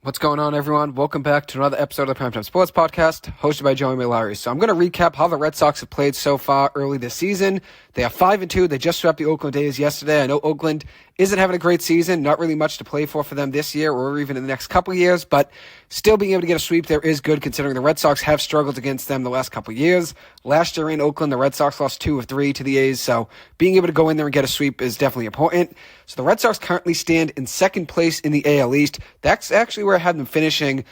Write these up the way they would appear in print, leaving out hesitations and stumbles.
What's going on, everyone? Welcome back to another episode of the Primetime Sports Podcast, hosted by Joey Malari. So I'm going to recap how the Red Sox have played so far early this season. They are 5-2. They just swept the Oakland A's yesterday. I know Oakland isn't having a great season, not really much to play for them this year or even in the next couple of years, but still being able to get a sweep there is good considering the Red Sox have struggled against them the last couple of years. Last year in Oakland, the Red Sox lost 2 of 3 to the A's, so being able to go in there and get a sweep is definitely important. So the Red Sox currently stand in second place in the AL East. That's actually where I had them finishing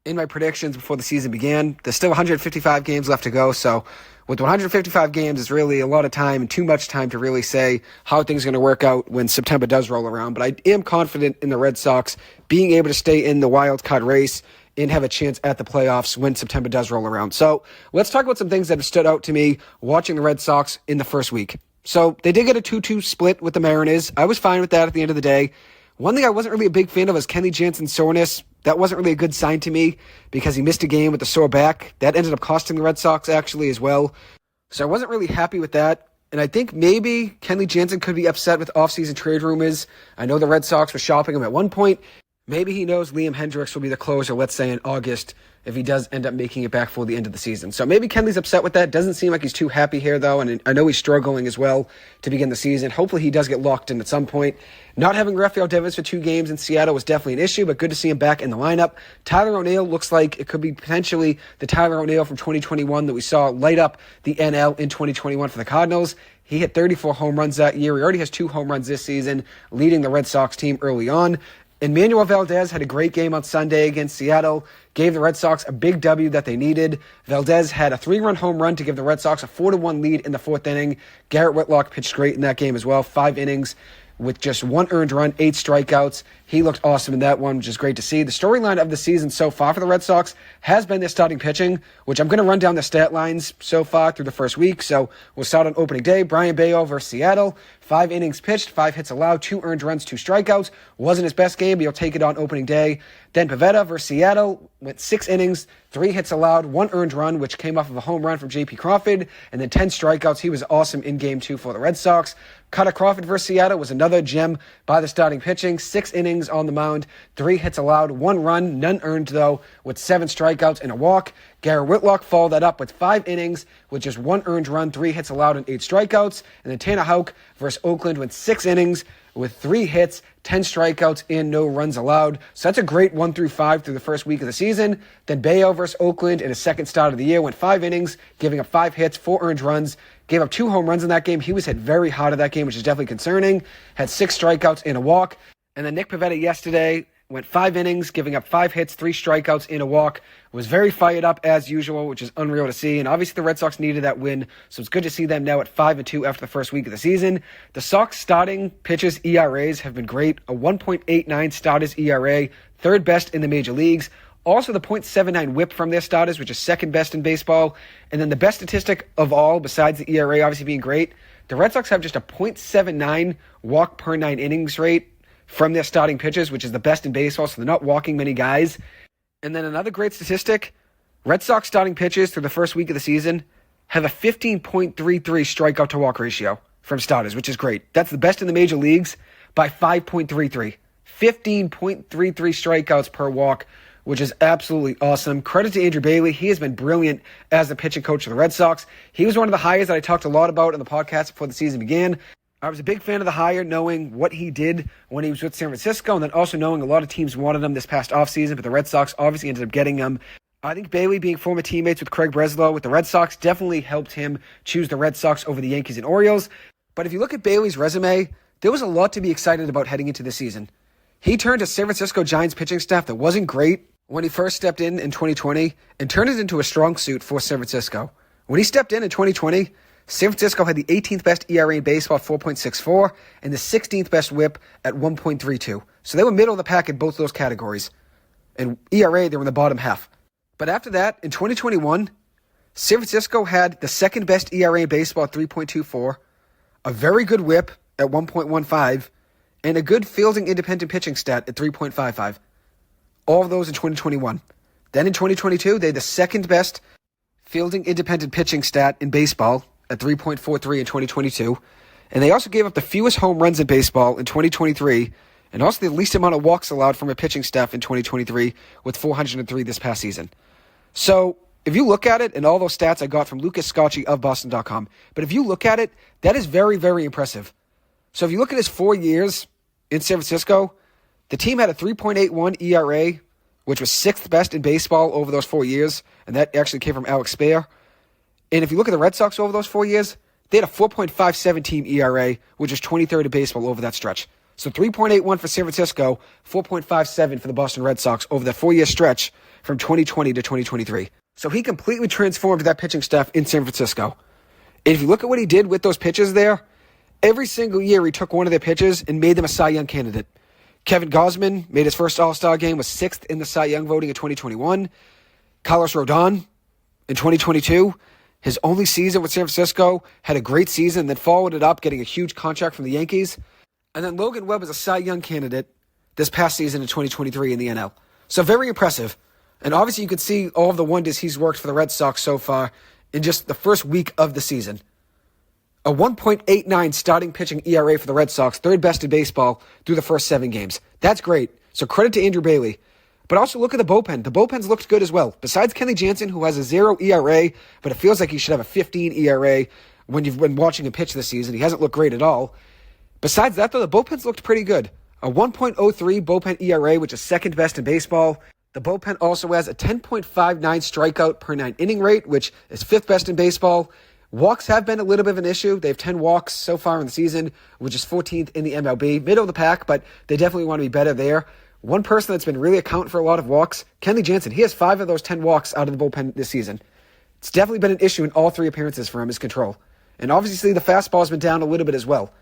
in my predictions before the season began. There's still 155 games left to go, so with 155 games, it's really a lot of time and too much time to really say how things are going to work out when September does roll around. But I am confident in the Red Sox being able to stay in the wild card race and have a chance at the playoffs when September does roll around. So let's talk about some things that have stood out to me watching the Red Sox in the first week. So they did get a 2-2 split with the Mariners. I was fine with that at the end of the day. One thing I wasn't really a big fan of was Kenley Jansen's soreness. That wasn't really a good sign to me because he missed a game with a sore back. That ended up costing the Red Sox actually as well. So I wasn't really happy with that. And I think maybe Kenley Jansen could be upset with offseason trade rumors. I know the Red Sox were shopping him at one point. Maybe he knows Liam Hendricks will be the closer, let's say in August, if he does end up making it back for the end of the season. So maybe Kenley's upset with that. Doesn't seem like he's too happy here, though, and I know he's struggling as well to begin the season. Hopefully he does get locked in at some point. Not having Rafael Devers for 2 games in Seattle was definitely an issue, but good to see him back in the lineup. Tyler O'Neill looks like it could be potentially the Tyler O'Neill from 2021 that we saw light up the NL in 2021 for the Cardinals. He hit 34 home runs that year. He already has 2 home runs this season, leading the Red Sox team early on. Emmanuel Valdez had a great game on Sunday against Seattle, gave the Red Sox a big W that they needed. Valdez had a 3-run home run to give the Red Sox a 4-1 lead in the 4th inning. Garrett Whitlock pitched great in that game as well, 5 innings with just 1 earned run, 8 strikeouts. He looked awesome in that one, which is great to see. The storyline of the season so far for the Red Sox has been their starting pitching, which I'm going to run down the stat lines so far through the first week. So we'll start on opening day. Brian Bayo versus Seattle. 5 innings pitched, 5 hits allowed, 2 earned runs, 2 strikeouts. Wasn't his best game, but he'll take it on opening day. Then Pivetta versus Seattle went 6 innings, 3 hits allowed, 1 earned run, which came off of a home run from J.P. Crawford, and then 10 strikeouts. He was awesome in Game 2 for the Red Sox. Cutter Crawford versus Seattle was another gem by the starting pitching. 6 innings on the mound, 3 hits allowed, 1 run, none earned though, with 7 strikeouts and a walk. Garrett Whitlock followed that up with 5 innings with just 1 earned run, 3 hits allowed, and 8 strikeouts. And then Tanner Houck versus Oakland went 6 innings with 3 hits, 10 strikeouts, and no runs allowed. So that's a great 1-5 through the first week of the season. Then Bayo versus Oakland in his second start of the year went 5 innings, giving up 5 hits, 4 earned runs, gave up 2 home runs in that game. He was hit very hard in that game, which is definitely concerning. Had 6 strikeouts and a walk. And then Nick Pivetta yesterday went 5 innings, giving up 5 hits, 3 strikeouts, and a walk. Was very fired up as usual, which is unreal to see. And obviously the Red Sox needed that win, so it's good to see them now at 5-2 after the first week of the season. The Sox starting pitchers' ERAs have been great. A 1.89 starters ERA, 3rd best in the major leagues. Also the .79 whip from their starters, which is 2nd best in baseball. And then the best statistic of all, besides the ERA obviously being great, the Red Sox have just a .79 walk per 9 innings rate from their starting pitchers, which is the best in baseball, so they're not walking many guys. And then another great statistic, Red Sox starting pitchers through the first week of the season have a 15.33 strikeout to walk ratio from starters, which is great. That's the best in the major leagues by 5.33. 15.33 strikeouts per walk, which is absolutely awesome. Credit to Andrew Bailey. He has been brilliant as the pitching coach of the Red Sox. He was one of the hires that I talked a lot about on the podcast before the season began. I was a big fan of the hire, knowing what he did when he was with San Francisco, and then also knowing a lot of teams wanted him this past offseason, but the Red Sox obviously ended up getting him. I think Bailey, being former teammates with Craig Breslow with the Red Sox, definitely helped him choose the Red Sox over the Yankees and Orioles. But if you look at Bailey's resume, there was a lot to be excited about heading into the season. He turned a San Francisco Giants pitching staff that wasn't great when he first stepped in 2020 and turned it into a strong suit for San Francisco. When he stepped in 2020, San Francisco had the 18th best ERA in baseball at 4.64 and the 16th best whip at 1.32. So they were middle of the pack in both those categories. And ERA, they were in the bottom half. But after that, in 2021, San Francisco had the 2nd best ERA in baseball at 3.24, a very good whip at 1.15, and a good fielding independent pitching stat at 3.55. All of those in 2021. Then in 2022, they had the 2nd best fielding independent pitching stat in baseball at 3.43 in 2022. And they also gave up the fewest home runs in baseball in 2023 and also the least amount of walks allowed from a pitching staff in 2023 with 403 this past season. So if you look at it, and all those stats I got from Lucas Scacchi of Boston.com, but if you look at it, that is very, very impressive. So if you look at his 4 years in San Francisco, the team had a 3.81 ERA, which was sixth best in baseball over those 4 years, and that actually came from Alex Spear. And if you look at the Red Sox over those 4 years, they had a 4.57 team ERA, which was 23rd in baseball over that stretch. So 3.81 for San Francisco, 4.57 for the Boston Red Sox over that 4-year stretch from 2020 to 2023. So he completely transformed that pitching staff in San Francisco. And if you look at what he did with those pitches there, every single year he took one of their pitches and made them a Cy Young candidate. Kevin Gausman made his first All-Star game, was sixth in the Cy Young voting in 2021. Carlos Rodon in 2022, his only season with San Francisco, had a great season, then followed it up, getting a huge contract from the Yankees. And then Logan Webb was a Cy Young candidate this past season in 2023 in the NL. So very impressive. And obviously you can see all of the wonders he's worked for the Red Sox so far in just the first week of the season. A 1.89 starting pitching ERA for the Red Sox, third best in baseball through the first 7 games. That's great. So credit to Andrew Bailey. But also look at the bullpen. The bullpen's looked good as well. Besides Kenley Jansen, who has a 0 ERA, but it feels like he should have a 15 ERA when you've been watching him pitch this season. He hasn't looked great at all. Besides that, though, the bullpen's looked pretty good. A 1.03 bullpen ERA, which is second best in baseball. The bullpen also has a 10.59 strikeout per 9 inning rate, which is fifth best in baseball. Walks have been a little bit of an issue. They have 10 walks so far in the season, which is 14th in the MLB. Middle of the pack, but they definitely want to be better there. One person that's been really accounting for a lot of walks, Kenley Jansen. He has 5 of those 10 walks out of the bullpen this season. It's definitely been an issue in all 3 appearances for him, his control. And obviously the fastball has been down a little bit as well.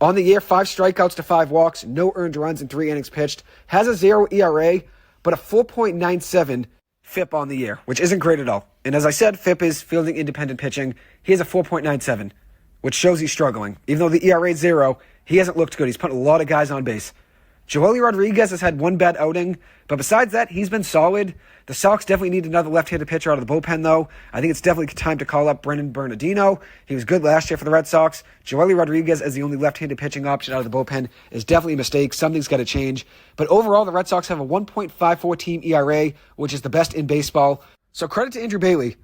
On the year, 5 strikeouts to 5 walks, no earned runs in 3 innings pitched. Has a 0 ERA, but a 4.97 FIP on the year, which isn't great at all. And as I said, FIP is fielding independent pitching. He has a 4.97, which shows he's struggling. Even though the ERA is 0, he hasn't looked good. He's put a lot of guys on base. Joely Rodriguez has had 1 bad outing, but besides that, he's been solid. The Sox definitely need another left-handed pitcher out of the bullpen, though. I think it's definitely time to call up Brennan Bernardino. He was good last year for the Red Sox. Joely Rodriguez as the only left-handed pitching option out of the bullpen is definitely a mistake. Something's got to change. But overall, the Red Sox have a 1.54 team ERA, which is the best in baseball. So credit to Andrew Bailey.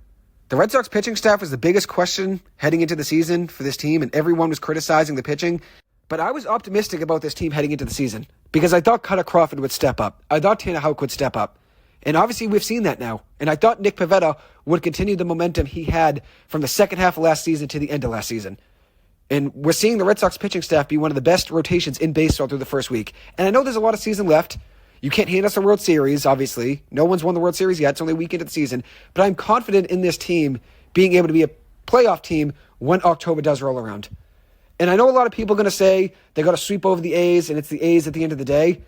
The Red Sox pitching staff was the biggest question heading into the season for this team, and everyone was criticizing the pitching. But I was optimistic about this team heading into the season because I thought Cutter Crawford would step up. I thought Tanner Houck would step up. And obviously we've seen that now. And I thought Nick Pivetta would continue the momentum he had from the second half of last season to the end of last season. And we're seeing the Red Sox pitching staff be one of the best rotations in baseball through the first week. And I know there's a lot of season left. You can't hand us a World Series, obviously. No one's won the World Series yet. It's only a week into the season. But I'm confident in this team being able to be a playoff team when October does roll around. And I know a lot of people are going to say they got to sweep over the A's and it's the A's at the end of the day,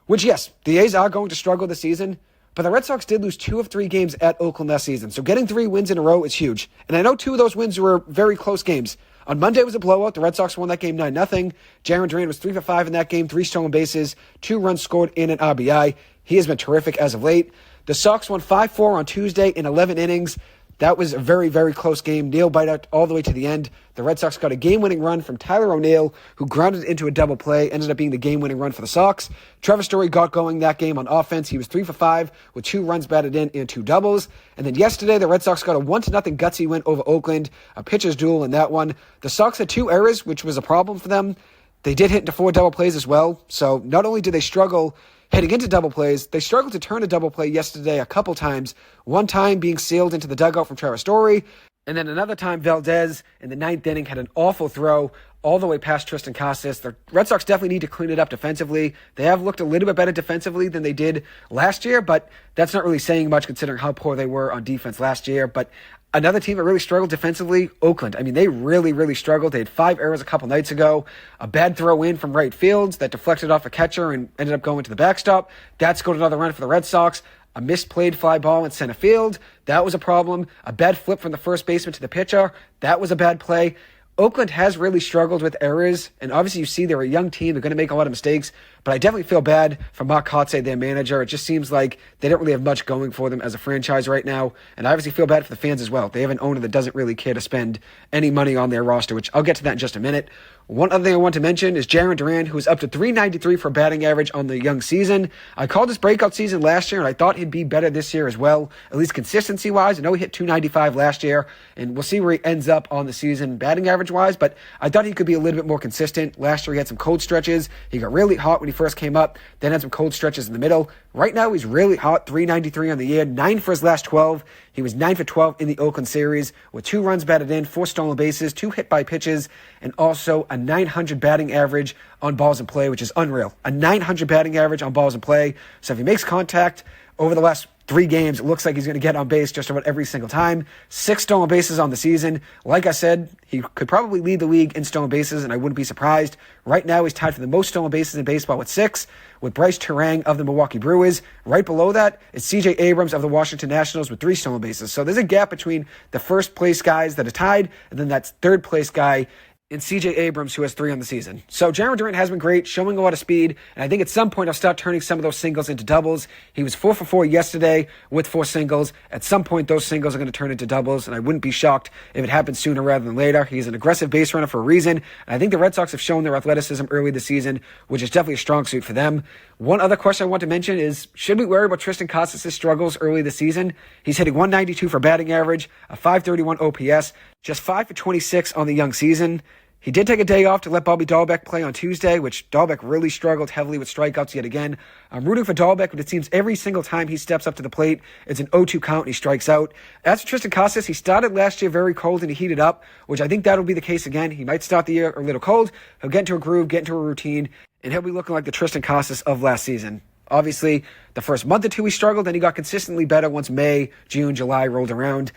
which, yes, the A's are going to struggle this season, but the Red Sox did lose 2 of 3 games at Oakland last season. So getting 3 wins in a row is huge. And I know 2 of those wins were very close games. On Monday it was a blowout. The Red Sox won that game 9-0. Jarren Duran was 3 for 5 in that game, 3 stolen bases, 2 runs scored in an RBI. He has been terrific as of late. The Sox won 5-4 on Tuesday in 11 innings. That was a very, very close game. Nail bite out all the way to the end. The Red Sox got a game-winning run from Tyler O'Neill, who grounded into a double play, ended up being the game-winning run for the Sox. Trevor Story got going that game on offense. He was 3 for 5 with 2 runs batted in and 2 doubles. And then yesterday, the Red Sox got a 1-0 gutsy win over Oakland, a pitcher's duel in that one. The Sox had 2 errors, which was a problem for them. They did hit into 4 double plays as well. So not only did they struggle heading into double plays, they struggled to turn a double play yesterday a couple times. One time being sealed into the dugout from Trevor Story, and then another time Valdez in the 9th inning had an awful throw all the way past Tristan Casas. The Red Sox definitely need to clean it up defensively. They have looked a little bit better defensively than they did last year, but that's not really saying much considering how poor they were on defense last year. But another team that really struggled defensively, Oakland. I mean, they really, really struggled. They had 5 errors a couple nights ago. A bad throw in from right field that deflected off a catcher and ended up going to the backstop. That scored another run for the Red Sox. A misplayed fly ball in center field. That was a problem. A bad flip from the first baseman to the pitcher. That was a bad play. Oakland has really struggled with errors, and obviously you see they're a young team. They're going to make a lot of mistakes, But I definitely feel bad for Mark Kotsay, their manager. It just seems like they don't really have much going for them as a franchise right now. And I obviously feel bad for the fans as well. They have an owner that doesn't really care to spend any money on their roster, which I'll get to that in just a minute. One other thing I want to mention is Jarren Duran, who is up to .393 for batting average on the young season. I called this breakout season last year, and I thought he'd be better this year as well, at least consistency-wise. I know he hit .295 last year, and we'll see where he ends up on the season batting average-wise, but I thought he could be a little bit more consistent. Last year he had some cold stretches. He got really hot when he first came up, then had some cold stretches in the middle. Right now he's really hot, .393 on the year, 9 for his last 12. He was 9 for 12 in the Oakland series with 2 runs batted in, 4 stolen bases, 2 hit by pitches, and also a 900 batting average on balls in play, which is unreal. A 900 batting average on balls in play. So if he makes contact over the last 3 games, it looks like he's going to get on base just about every single time. 6 stolen bases on the season. Like I said, he could probably lead the league in stolen bases, and I wouldn't be surprised. Right now, he's tied for the most stolen bases in baseball with 6, with Bryce Terang of the Milwaukee Brewers. Right below that is C.J. Abrams of the Washington Nationals with 3 stolen bases. So there's a gap between the first place guys that are tied, and then that third place guy in C.J. Abrams, who has 3 on the season. So Jarren Duran has been great, showing a lot of speed, and I think at some point I'll start turning some of those singles into doubles. He was 4 for 4 yesterday with 4 singles. At some point, those singles are going to turn into doubles, and I wouldn't be shocked if it happens sooner rather than later. He's an aggressive base runner for a reason, and I think the Red Sox have shown their athleticism early this season, which is definitely a strong suit for them. One other question I want to mention is, should we worry about Tristan Casas' struggles early this season? He's hitting .192 for batting average, a .531 OPS, just 5 for 26 on the young season. He did take a day off to let Bobby Dahlbeck play on Tuesday, which Dahlbeck really struggled heavily with strikeouts yet again. I'm rooting for Dahlbeck, but it seems every single time he steps up to the plate, it's an 0-2 count and he strikes out. As for Tristan Casas, he started last year very cold and he heated up, which I think that'll be the case again. He might start the year a little cold. He'll get into a groove, get into a routine, and he'll be looking like the Tristan Casas of last season. Obviously, the first month or two he struggled, and he got consistently better once May, June, July rolled around.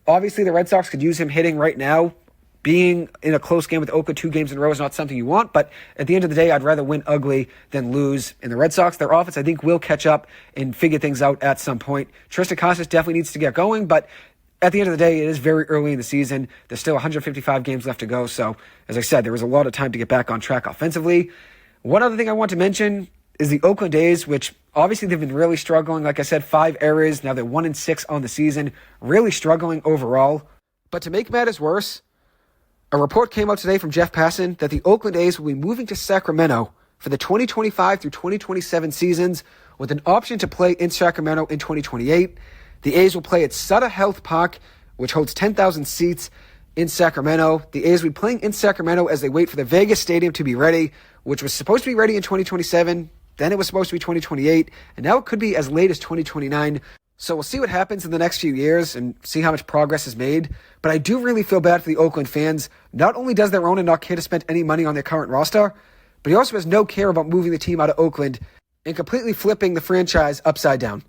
Obviously, the Red Sox could use him hitting right now. Being in a close game with Oakland 2 games in a row is not something you want, but at the end of the day, I'd rather win ugly than lose. And the Red Sox, their offense, I think, will catch up and figure things out at some point. Tristan Casas definitely needs to get going, but at the end of the day, it is very early in the season. There's still 155 games left to go, so as I said, there was a lot of time to get back on track offensively. One other thing I want to mention is the Oakland A's, which obviously they've been really struggling. Like I said, 5 errors. Now they're 1-6 on the season, really struggling overall. But to make matters worse, a report came out today from Jeff Passan that the Oakland A's will be moving to Sacramento for the 2025 through 2027 seasons with an option to play in Sacramento in 2028. The A's will play at Sutter Health Park, which holds 10,000 seats in Sacramento. The A's will be playing in Sacramento as they wait for the Vegas Stadium to be ready, which was supposed to be ready in 2027. Then it was supposed to be 2028, and now it could be as late as 2029. So we'll see what happens in the next few years and see how much progress is made. But I do really feel bad for the Oakland fans. Not only does their owner not care to spend any money on their current roster, but he also has no care about moving the team out of Oakland and completely flipping the franchise upside down.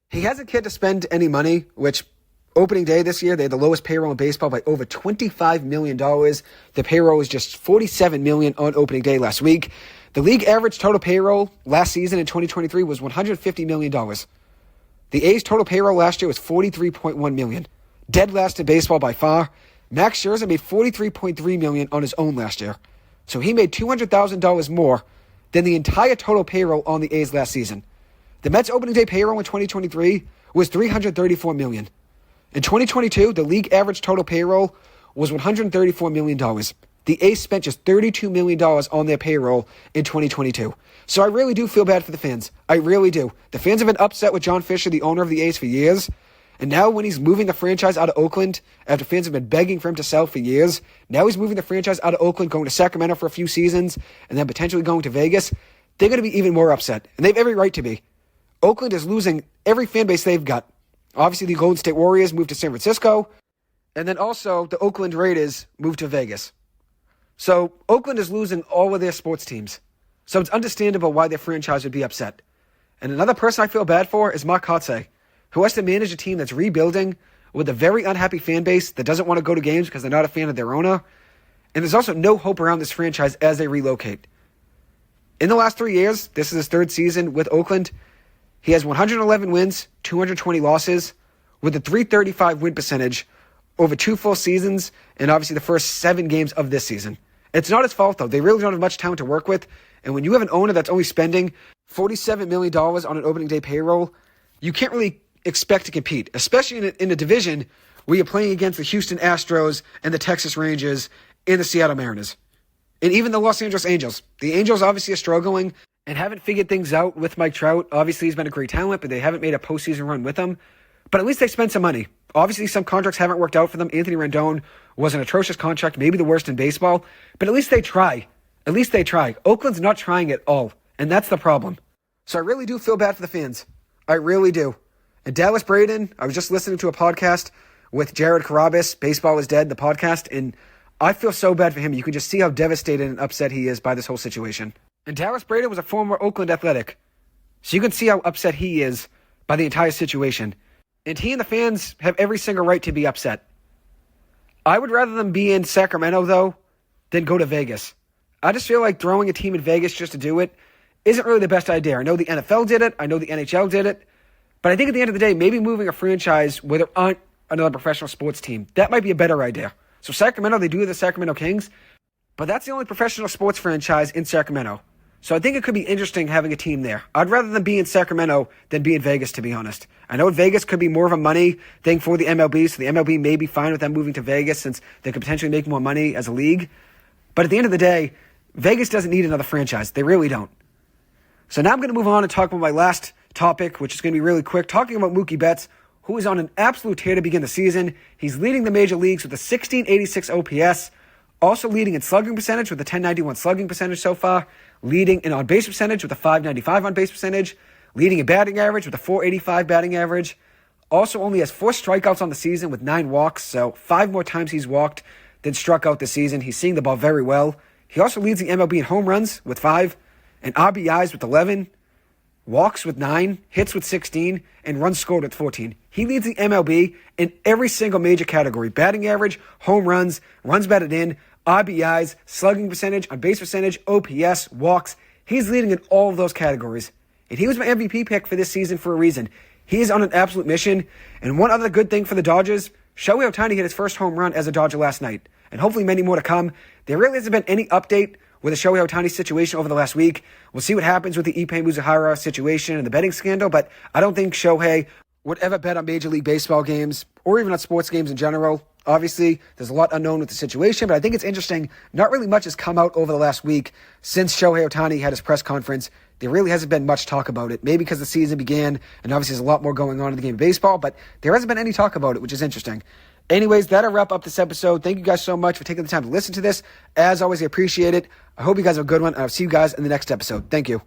He hasn't cared to spend any money, which opening day this year, they had the lowest payroll in baseball by over $25 million. The payroll was just $47 million on opening day last week. The league average total payroll last season in 2023 was $150 million. The A's total payroll last year was $43.1 million. Dead last in baseball by far. Max Scherzer made $43.3 million on his own last year. So he made $200,000 more than the entire total payroll on the A's last season. The Mets opening day payroll in 2023 was $334 million. In 2022, the league average total payroll was $134 million. The A's spent just $32 million on their payroll in 2022. So I really do feel bad for the fans. I really do. The fans have been upset with John Fisher, the owner of the A's, for years. And now when he's moving the franchise out of Oakland, after fans have been begging for him to sell for years, now he's moving the franchise out of Oakland, going to Sacramento for a few seasons, and then potentially going to Vegas. They're going to be even more upset. And they have every right to be. Oakland is losing every fan base they've got. Obviously, the Golden State Warriors moved to San Francisco. And then also the Oakland Raiders moved to Vegas. So Oakland is losing all of their sports teams. So it's understandable why their franchise would be upset. And another person I feel bad for is Mark Kotsay, who has to manage a team that's rebuilding with a very unhappy fan base that doesn't want to go to games because they're not a fan of their owner. And there's also no hope around this franchise as they relocate. In the last 3 years, this is his 3rd season with Oakland. He has 111 wins, 220 losses, with a .335 win percentage over 2 full seasons, and obviously the first 7 games of this season. It's not his fault, though. They really don't have much talent to work with, And when you have an owner that's only spending $47 million on an opening day payroll, you can't really expect to compete, especially in a division where you're playing against the Houston Astros and the Texas Rangers and the Seattle Mariners. And even the Los Angeles Angels. The Angels obviously are struggling and haven't figured things out with Mike Trout. Obviously, he's been a great talent, but they haven't made a postseason run with him. But at least they spent some money. Obviously, some contracts haven't worked out for them. Anthony Rendon was an atrocious contract, maybe the worst in baseball. But at least they try. At least they try. Oakland's not trying at all. And that's the problem. So I really do feel bad for the fans. I really do. And Dallas Braden, I was just listening to a podcast with Jared Carabas, Baseball is Dead, the podcast, and I feel so bad for him. You can just see how devastated and upset he is by this whole situation. And Dallas Braden was a former Oakland Athletic. So you can see how upset he is by the entire situation. And he and the fans have every single right to be upset. I would rather them be in Sacramento, though, than go to Vegas. I just feel like throwing a team in Vegas just to do it isn't really the best idea. I know the NFL did it. I know the NHL did it. But I think at the end of the day, maybe moving a franchise where there aren't another professional sports team, that might be a better idea. So Sacramento, they do have the Sacramento Kings, but that's the only professional sports franchise in Sacramento. So I think it could be interesting having a team there. I'd rather them be in Sacramento than be in Vegas, to be honest. I know Vegas could be more of a money thing for the MLB, so the MLB may be fine with them moving to Vegas since they could potentially make more money as a league. But at the end of the day, Vegas doesn't need another franchise. They really don't. So now I'm going to move on and talk about my last topic, which is going to be really quick, talking about Mookie Betts, who is on an absolute tear to begin the season. He's leading the major leagues with a 1686 OPS, also leading in slugging percentage with a 1091 slugging percentage so far, leading in on-base percentage with a 595 on-base percentage, leading in batting average with a 485 batting average. Also only has 4 strikeouts on the season with 9 walks, so 5 more times he's walked than struck out this season. He's seeing the ball very well. He also leads the MLB in home runs with 5, and RBIs with 11, walks with 9, hits with 16, and runs scored with 14. He leads the MLB in every single major category: batting average, home runs, runs batted in, RBIs, slugging percentage, on-base percentage, OPS, walks. He's leading in all of those categories. And he was my MVP pick for this season for a reason. He is on an absolute mission. And one other good thing for the Dodgers, Shohei Ohtani hit his first home run as a Dodger last night. And hopefully many more to come. There really hasn't been any update with the Shohei Ohtani situation over the last week. We'll see what happens with the Ippei Mizuhara situation and the betting scandal, but I don't think Shohei would ever bet on Major League Baseball games or even on sports games in general. Obviously, there's a lot unknown with the situation, but I think it's interesting. Not really much has come out over the last week since Shohei Ohtani had his press conference. There really hasn't been much talk about it, maybe because the season began, and obviously there's a lot more going on in the game of baseball, but there hasn't been any talk about it, which is interesting. Anyways, that'll wrap up this episode. Thank you guys so much for taking the time to listen to this. As always, I appreciate it. I hope you guys have a good one, and I'll see you guys in the next episode. Thank you.